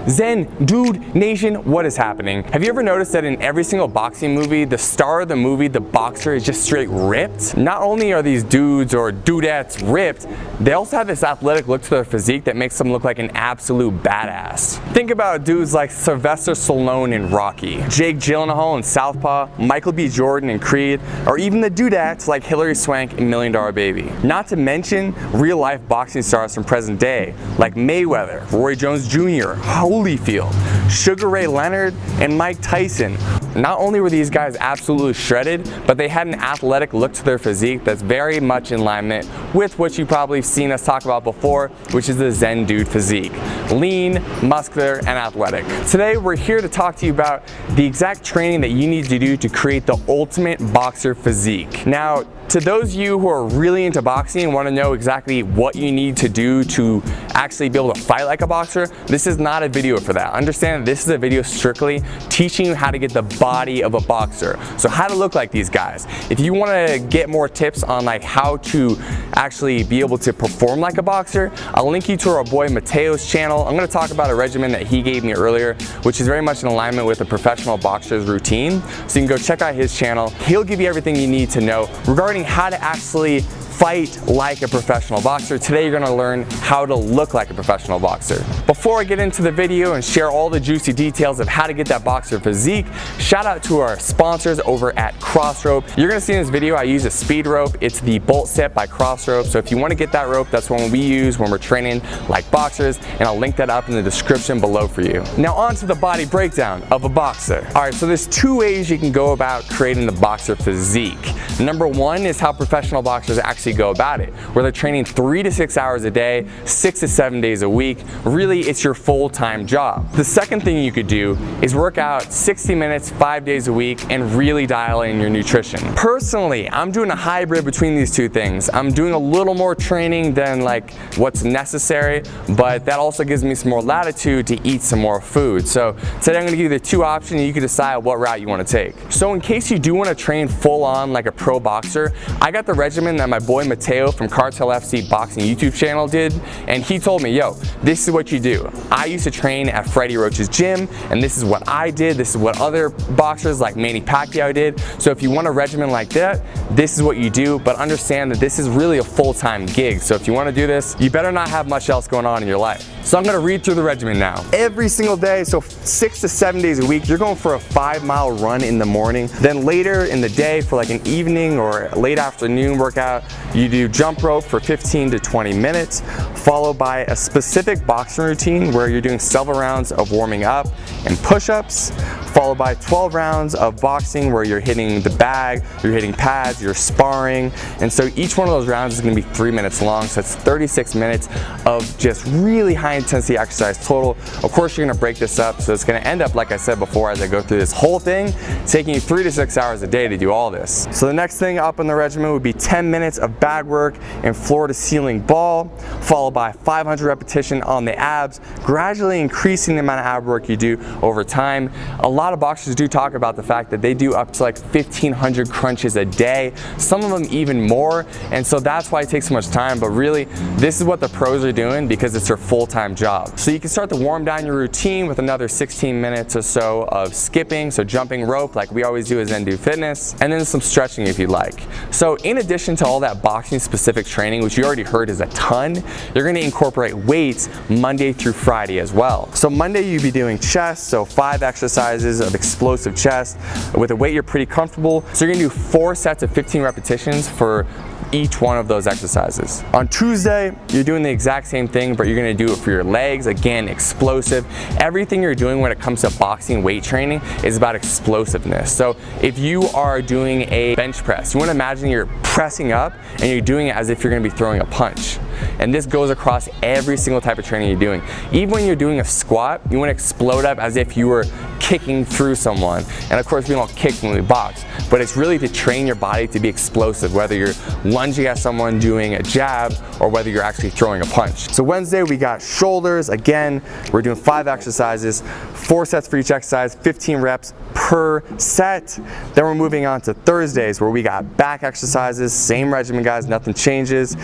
Zen Dude Nation, what is happening? Have you ever noticed that in every single boxing movie, the star of the movie, the boxer, is just straight ripped? Not only are these dudes or dudettes ripped, they also have this athletic look to their physique that makes them look like an absolute badass. Think about dudes like Sylvester Stallone in Rocky, Jake Gyllenhaal in Southpaw, Michael B. Jordan in Creed, or even the dudettes like Hilary Swank in $1 Million Baby. Not to mention real-life boxing stars from present day like Mayweather, Roy Jones Jr., Holyfield, Sugar Ray Leonard, and Mike Tyson. Not only were these guys absolutely shredded, but they had an athletic look to their physique that's very much in alignment with what you've probably seen us talk about before, which is the Zen Dude physique. Lean, muscular, and athletic. Today we're here to talk to you about the exact training that you need to do to create the ultimate boxer physique. Now, to those of you who are really into boxing and want to know exactly what you need to do to actually be able to fight like a boxer, this is not a video for that. Understand that this is a video strictly teaching you how to get the body of a boxer. So how to look like these guys. If you want to get more tips on like how to actually be able to perform like a boxer, I'll link you to our boy Mateo's channel. I'm going to talk about a regimen that he gave me earlier, which is very much in alignment with a professional boxer's routine. So you can go check out his channel. He'll give you everything you need to know regarding how to actually fight like a professional boxer. Today you're gonna learn how to look like a professional boxer. Before I get into the video and share all the juicy details of how to get that boxer physique, shout out to our sponsors over at Crossrope. You're gonna see in this video I use a speed rope. It's the Bolt Set by Crossrope. So if you wanna get that rope, that's one we use when we're training like boxers, and I'll link that up in the description below for you. Now on to the body breakdown of a boxer. All right, so there's two ways you can go about creating the boxer physique. Number one is how professional boxers actually go about it, where they're training 3 to 6 hours a day, 6 to 7 days a week. Really, it's your full-time job. The second thing you could do is work out 60 minutes, 5 days a week, and really dial in your nutrition. Personally, I'm doing a hybrid between these two things. I'm doing a little more training than like what's necessary, but that also gives me some more latitude to eat some more food. So today I'm gonna give you the two options and you can decide what route you wanna take. So in case you do wanna train full on like a pro boxer, I got the regimen that my boy Mateo from Cartel FC Boxing YouTube channel did, and he told me, yo, this is what you do. I used to train at Freddie Roach's gym, and this is what I did. This is what other boxers like Manny Pacquiao did. So if you want a regimen like that, this is what you do, but understand that this is really a full-time gig. So if you wanna do this, you better not have much else going on in your life. So I'm gonna read through the regimen now. Every single day, so 6 to 7 days a week, you're going for a 5-mile run in the morning. Then later in the day for like an evening or late afternoon workout, you do jump rope for 15 to 20 minutes, followed by a specific boxing routine where you're doing several rounds of warming up and push-ups, followed by 12 rounds of boxing where you're hitting the bag, you're hitting pads, you're sparring. And so each one of those rounds is gonna be 3 minutes long, so it's 36 minutes of just really high intensity exercise total. Of course, you're gonna break this up, so it's gonna end up, like I said before, as I go through this whole thing, taking you 3 to 6 hours a day to do all this. So the next thing up in the regimen would be 10 minutes of bag work and floor to ceiling ball, followed by 500 repetition on the abs, gradually increasing the amount of ab work you do over time. A lot of boxers do talk about the fact that they do up to like 1,500 crunches a day, some of them even more, and so that's why it takes so much time. But really, this is what the pros are doing because it's their full-time job. So you can start to warm down your routine with another 16 minutes or so of skipping, so jumping rope like we always do as Zen Dude Fitness, and then some stretching if you like. So in addition to all that boxing specific training, which you already heard is a ton, you're gonna incorporate weights Monday through Friday as well. So Monday you'll be doing chest, so 5 exercises of explosive chest with a weight you're pretty comfortable. So you're gonna do 4 sets of 15 repetitions for each one of those exercises. On Tuesday, you're doing the exact same thing, but you're gonna do it for your legs. Again, explosive. Everything you're doing when it comes to boxing weight training is about explosiveness. So if you are doing a bench press, you wanna imagine you're pressing up and you're doing it as if you're gonna be throwing a punch. And this goes across every single type of training you're doing. Even when you're doing a squat, you wanna explode up as if you were kicking through someone. And of course, we don't kick when we box, but it's really to train your body to be explosive, whether you're lunging at someone doing a jab or whether you're actually throwing a punch. So Wednesday, we got shoulders. Again, we're doing 5 exercises, 4 sets for each exercise, 15 reps per set. Then we're moving on to Thursdays, where we got back exercises, same regimen guys, nothing changes.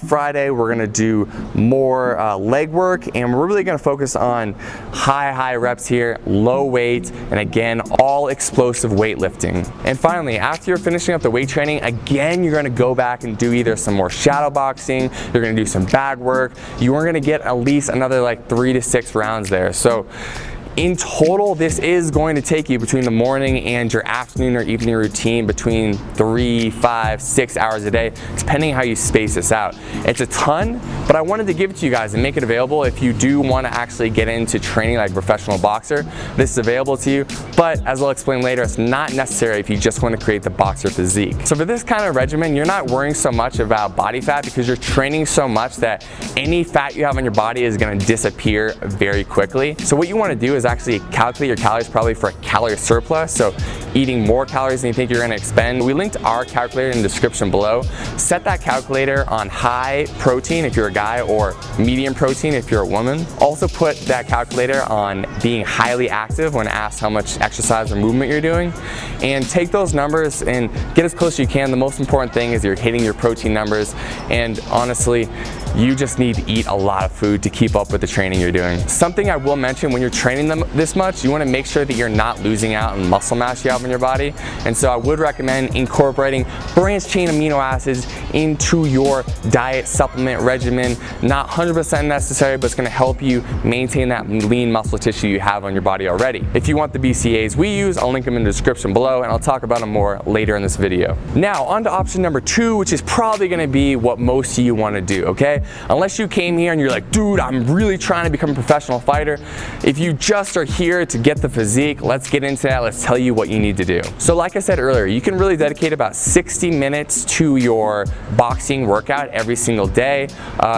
Friday we're gonna do more leg work, and we're really gonna focus on high reps here, low weight, and again, all explosive weightlifting. And finally, after you're finishing up the weight training, again, you're gonna go back and do either some more shadow boxing, you're gonna do some bag work, you are gonna get at least another like 3 to 6 rounds there. So in total, this is going to take you between the morning and your afternoon or evening routine between 3, 5, 6 hours a day, depending how you space this out. It's a ton, but I wanted to give it to you guys and make it available if you do want to actually get into training like a professional boxer. This is available to you, but as I'll explain later, it's not necessary if you just want to create the boxer physique. So for this kind of regimen, you're not worrying so much about body fat because you're training so much that any fat you have on your body is going to disappear very quickly. So what you want to do is actually calculate your calories probably for a calorie surplus, so eating more calories than you think you're going to expend. We linked our calculator in the description below. Set that calculator on high protein if you're a guy or medium protein if you're a woman. Also put that calculator on being highly active when asked how much exercise or movement you're doing, and take those numbers and get as close as you can. The most important thing is you're hitting your protein numbers, and honestly, you just need to eat a lot of food to keep up with the training you're doing. Something I will mention, when you're training them this much, you want to make sure that you're not losing out on muscle mass you have in your body. And so I would recommend incorporating branched chain amino acids into your diet supplement regimen. Not 100% necessary, but it's going to help you maintain that lean muscle tissue you have on your body already. If you want the BCAAs we use, I'll link them in the description below, and I'll talk about them more later in this video. Now on to option number 2, which is probably going to be what most of you want to do, okay? Unless you came here and you're like, dude, I'm really trying to become a professional fighter. If you just are here to get the physique, let's get into that. Let's tell you what you need to do. So like I said earlier, you can really dedicate about 60 minutes to your boxing workout every single day.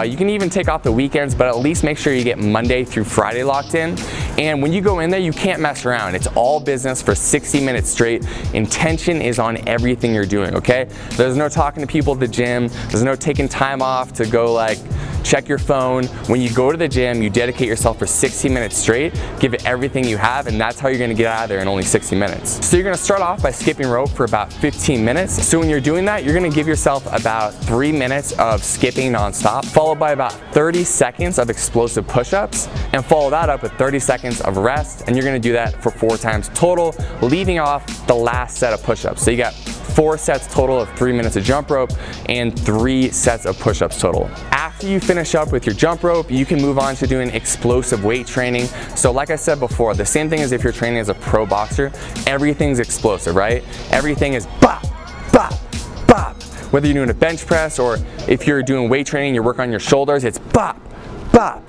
You can even take off the weekends, but at least make sure you get Monday through Friday locked in. And when you go in there, you can't mess around. It's all business for 60 minutes straight. Intention is on everything you're doing, okay? There's no talking to people at the gym. There's no taking time off to go like check your phone. When you go to the gym, you dedicate yourself for 60 minutes straight, give it everything you have, and that's how you're gonna get out of there in only 60 minutes. So you're gonna start off by skipping rope for about 15 minutes. So when you're doing that, you're gonna give yourself about 3 minutes of skipping nonstop, followed by about 30 seconds of explosive push-ups, and follow that up with 30 seconds of rest, and you're gonna do that for 4 times total, leaving off the last set of push-ups. So you got 4 sets total of 3 minutes of jump rope and 3 sets of push-ups total. After you finish up with your jump rope, you can move on to doing explosive weight training. So like I said before, the same thing as if you're training as a pro boxer, everything's explosive, right? Everything is bop, bop, bop. Whether you're doing a bench press or if you're doing weight training, you're working on your shoulders, it's bop, bop.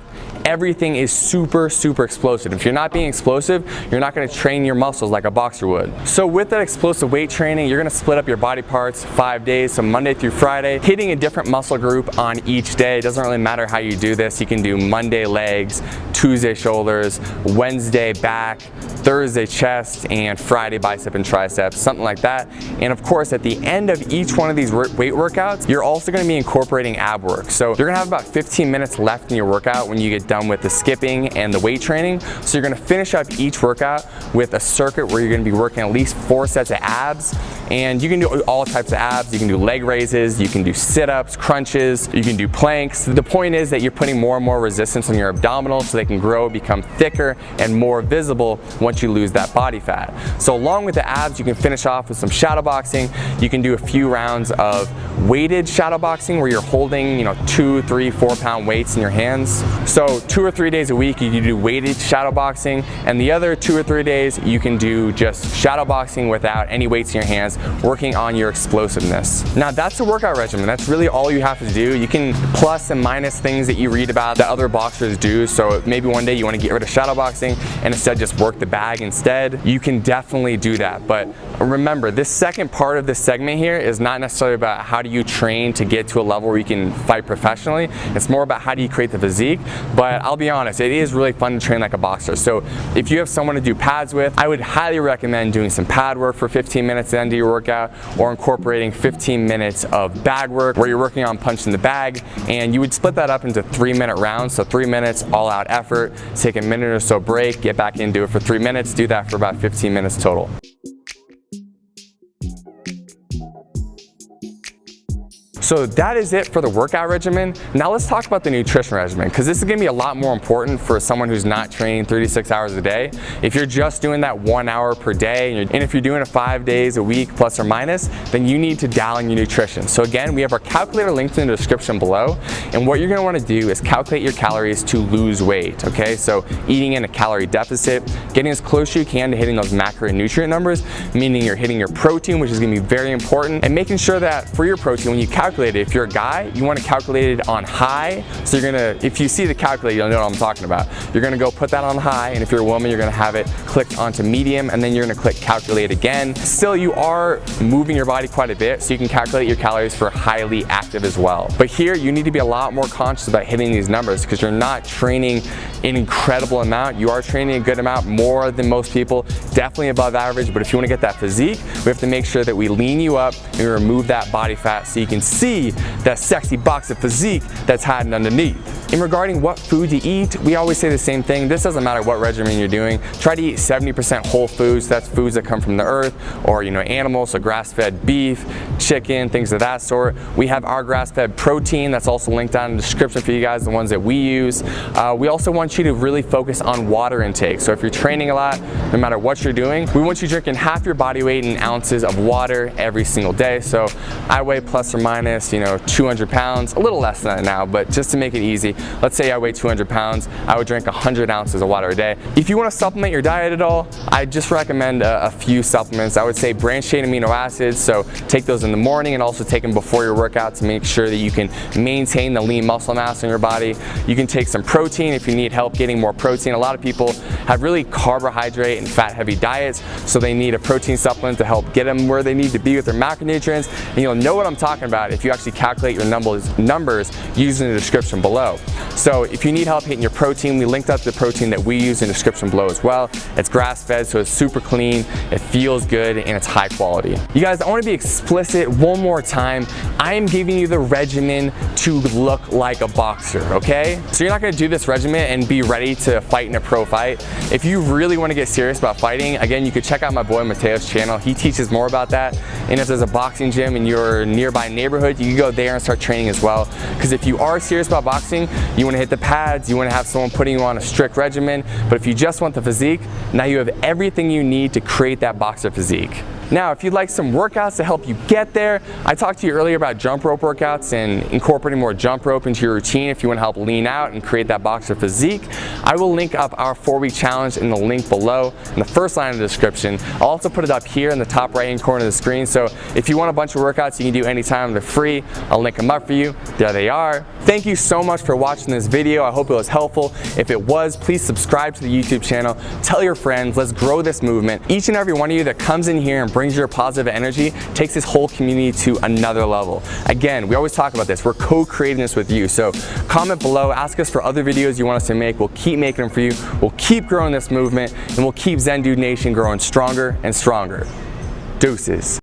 Everything is super explosive. If you're not being explosive, you're not going to train your muscles like a boxer would. So with that explosive weight training, you're going to split up your body parts 5 days, so Monday through Friday, hitting a different muscle group on each day. It doesn't really matter how you do this. You can do Monday legs, Tuesday shoulders, Wednesday back, Thursday chest, and Friday bicep and triceps, something like that. And of course, at the end of each one of these weight workouts, you're also going to be incorporating ab work. So you're going to have about 15 minutes left in your workout when you get done with the skipping and the weight training. So you're going to finish up each workout with a circuit where you're going to be working at least 4 sets of abs, and you can do all types of abs. You can do leg raises, you can do sit-ups, crunches, you can do planks. The point is that you're putting more and more resistance on your abdominals so they can grow, become thicker and more visible once you lose that body fat. So along with the abs, you can finish off with some shadow boxing. You can do a few rounds of weighted shadow boxing where you're holding 2, 3, 4 pound weights in your hands. So 2 or 3 days a week you can do weighted shadow boxing, and the other 2 or 3 days you can do just shadow boxing without any weights in your hands, working on your explosiveness. Now that's a workout regimen. That's really all you have to do. You can plus and minus things that you read about that other boxers do. So maybe one day you want to get rid of shadow boxing and instead just work the bag instead. You can definitely do that. But remember, this second part of this segment here is not necessarily about how do you train to get to a level where you can fight professionally. It's more about how do you create the physique. But I'll be honest, it is really fun to train like a boxer. So if you have someone to do pads with, I would highly recommend doing some pad work for 15 minutes at the end of your workout, or incorporating 15 minutes of bag work where you're working on punching the bag, and you would split that up into 3-minute rounds. So 3 minutes all out effort, take a minute or so break, get back in, do it for 3 minutes, do that for about 15 minutes total. So that is it for the workout regimen. Now let's talk about the nutrition regimen, because this is gonna be a lot more important for someone who's not training 36 hours a day. If you're just doing that 1 hour per day, and if you're doing it 5 days a week plus or minus, then you need to dial in your nutrition. So again, we have our calculator linked in the description below, and what you're gonna wanna do is calculate your calories to lose weight, okay? So eating in a calorie deficit, getting as close as you can to hitting those macro and nutrient numbers, meaning you're hitting your protein, which is gonna be very important, and making sure that for your protein, when you calculate it, if you're a guy, you want to calculate it on high. So you're gonna, if you see the calculator, you'll know what I'm talking about. You're gonna go put that on high, and if you're a woman, you're gonna have it clicked onto medium, and then you're gonna click calculate again. Still, you are moving your body quite a bit, so you can calculate your calories for highly active as well. But here, you need to be a lot more conscious about hitting these numbers, because you're not training an incredible amount. You are training a good amount, more than most people, definitely above average. But if you want to get that physique, we have to make sure that we lean you up and we remove that body fat so you can see that sexy box of physique that's hiding underneath. In regarding what food to eat, we always say the same thing. This doesn't matter what regimen you're doing. Try to eat 70% whole foods. That's foods that come from the earth, or animals, so grass-fed beef, chicken, things of that sort. We have our grass-fed protein that's also linked down in the description for you guys, the ones that we use. We also want you to really focus on water intake. So if you're training a lot, no matter what you're doing, we want you drinking half your body weight in ounces of water every single day. So I weigh plus or minus, 200 pounds, a little less than that now, but just to make it easy, let's say I weigh 200 pounds, I would drink 100 ounces of water a day. If you want to supplement your diet at all, I just recommend a few supplements. I would say branched chain amino acids, so take those in the morning and also take them before your workout to make sure that you can maintain the lean muscle mass in your body. You can take some protein if you need help getting more protein. A lot of people have really carbohydrate and fat heavy diets, so they need a protein supplement to help get them where they need to be with their macronutrients, and you'll know what I'm talking about if you actually calculate your numbers using the description below. So if you need help hitting your protein, we linked up the protein that we use in the description below as well. It's grass-fed, so it's super clean, it feels good, and it's high quality. You guys, I want to be explicit one more time. I am giving you the regimen to look like a boxer, okay? So you're not going to do this regimen and be ready to fight in a pro fight. If you really want to get serious about fighting, again, you could check out my boy Mateo's channel. He teaches more about that. And if there's a boxing gym in your nearby neighborhood, you can go there and start training as well. Because if you are serious about boxing, you want to hit the pads, you want to have someone putting you on a strict regimen. But if you just want the physique, now you have everything you need to create that boxer physique. Now, if you'd like some workouts to help you get there, I talked to you earlier about jump rope workouts and incorporating more jump rope into your routine if you want to help lean out and create that boxer physique. I will link up our 4-week challenge in the link below in the first line of the description. I'll also put it up here in the top right-hand corner of the screen, so if you want a bunch of workouts you can do anytime, they're free. I'll link them up for you. There they are. Thank you so much for watching this video. I hope it was helpful. If it was, please subscribe to the YouTube channel. Tell your friends. Let's grow this movement. Each and every one of you that comes in here and brings your positive energy takes this whole community to another level. Again, we always talk about this. We're co-creating this with you. So comment below, ask us for other videos you want us to make. We'll keep making them for you. We'll keep growing this movement, and we'll keep Zen Dude Nation growing stronger and stronger. Deuces.